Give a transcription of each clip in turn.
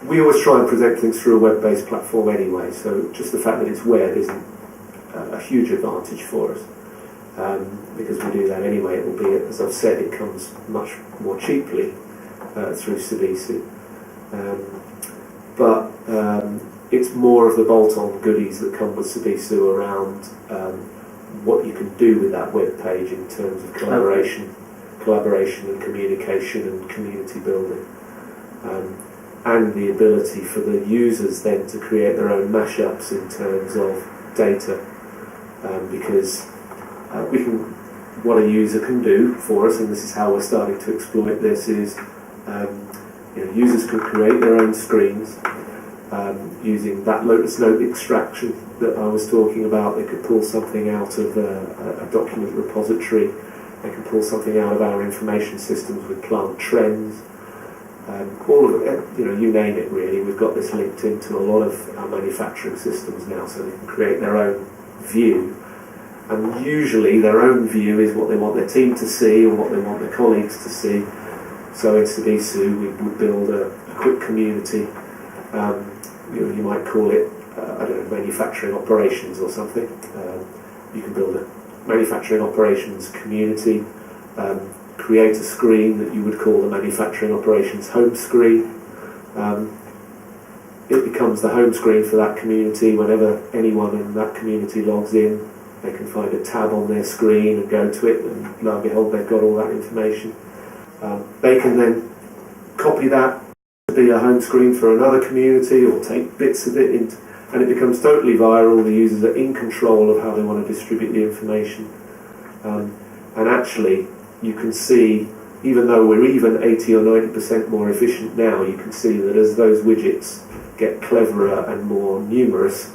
we always try and present things through a web-based platform anyway, so just the fact that it's web isn't a huge advantage for us, because we do that anyway, albeit, as I've said, it comes much more cheaply through Sabisu. But it's more of the bolt-on goodies that come with Sabisu around what you can do with that web page in terms of collaboration and communication and community building. And the ability for the users then to create their own mashups in terms of data, because what a user can do for us, and this is how we're starting to exploit this, is users can create their own screens using that Lotus Note extraction that I was talking about. They could pull something out of a document repository. They can pull something out of our information systems with plant trends. All of it, you name it really. We've got this linked into a lot of our manufacturing systems now, so they can create their own view. And usually their own view is what they want their team to see or what they want their colleagues to see. So in Sabisu, we would build a quick community. You might call it, manufacturing operations or something. You can build a manufacturing operations community. Create a screen that you would call the manufacturing operations home screen. It becomes the home screen for that community. Whenever anyone in that community logs in, they can find a tab on their screen and go to it, and lo and behold, they've got all that information. They can then copy that to be a home screen for another community, or take bits of it, and it becomes totally viral. The users are in control of how they want to distribute the information. And actually, you can see, even though we're even 80 or 90% more efficient now, you can see that as those widgets get cleverer and more numerous,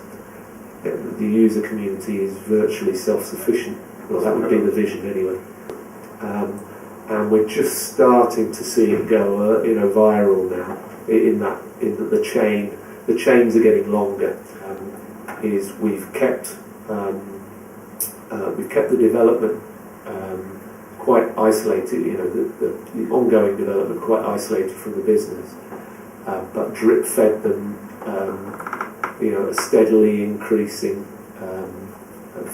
the user community is virtually self-sufficient. Well, that would be the vision anyway. And we're just starting to see it go, viral now. In the chains are getting longer. We've kept the development quite isolated, the ongoing development quite isolated from the business, but drip fed them, a steadily increasing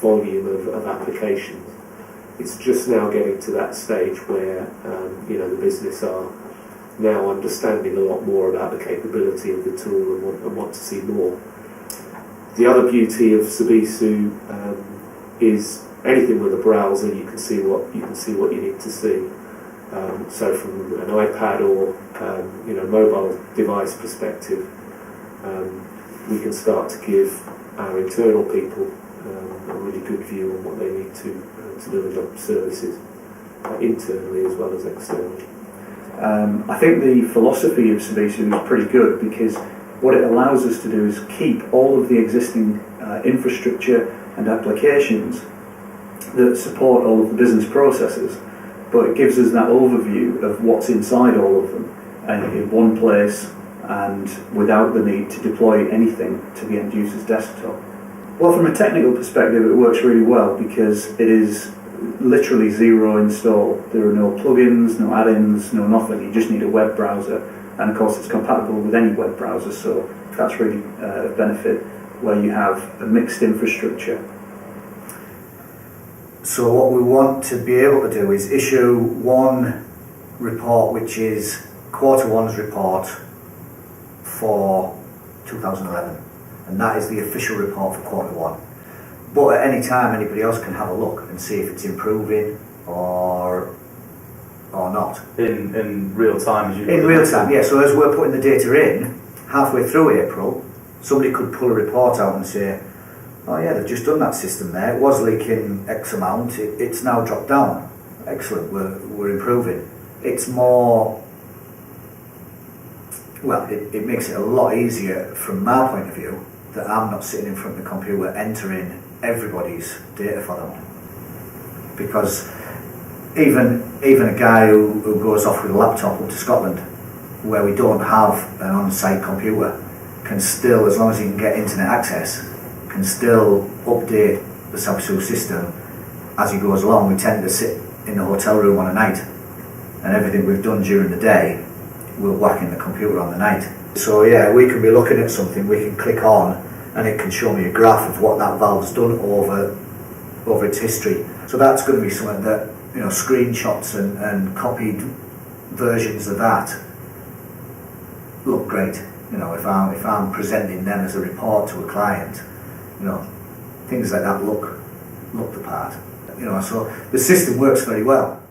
volume of applications. It's just now getting to that stage where the business are now understanding a lot more about the capability of the tool and want to see more. The other beauty of Sabisu is anything with a browser, you can see what you need to see. So from an iPad or mobile device perspective, we can start to give our internal people a really good view on what they need to deliver services internally as well as externally. I think the philosophy of Sabisu is pretty good, because what it allows us to do is keep all of the existing infrastructure and applications that support all of the business processes, but it gives us that overview of what's inside all of them in one place, and without the need to deploy anything to the end user's desktop. Well, from a technical perspective, it works really well because it is literally zero install. There are no plugins, no add-ins, no nothing. You just need a web browser, and of course it's compatible with any web browser, so that's really a benefit where you have a mixed infrastructure. So what we want to be able to do is issue one report, which is Q1's report for 2011, and that is the official report for Q1. But at any time, anybody else can have a look and see if it's improving or not. In real time, as you in real time, yeah. So as we're putting the data in, halfway through April, somebody could pull a report out and say, "Oh yeah, they've just done that system there. It was leaking X amount. It's now dropped down. Excellent. We're improving." It's more. Well, it makes it a lot easier from my point of view that I'm not sitting in front of the computer entering everybody's data for them, because even a guy who goes off with a laptop up to Scotland, where we don't have an on-site computer, can still, as long as he can get internet access, can still update the Sabisu system as he goes along. We tend to sit in the hotel room on a night, and everything we've done during the day we'll whack in the computer on the night. So yeah, we can be looking at something, we can click on and it can show me a graph of what that valve's done over its history. So that's going to be something that, you know, screenshots and copied versions of that look great. You know, if I'm presenting them as a report to a client, you know, things like that look the part. You know, so the system works very well.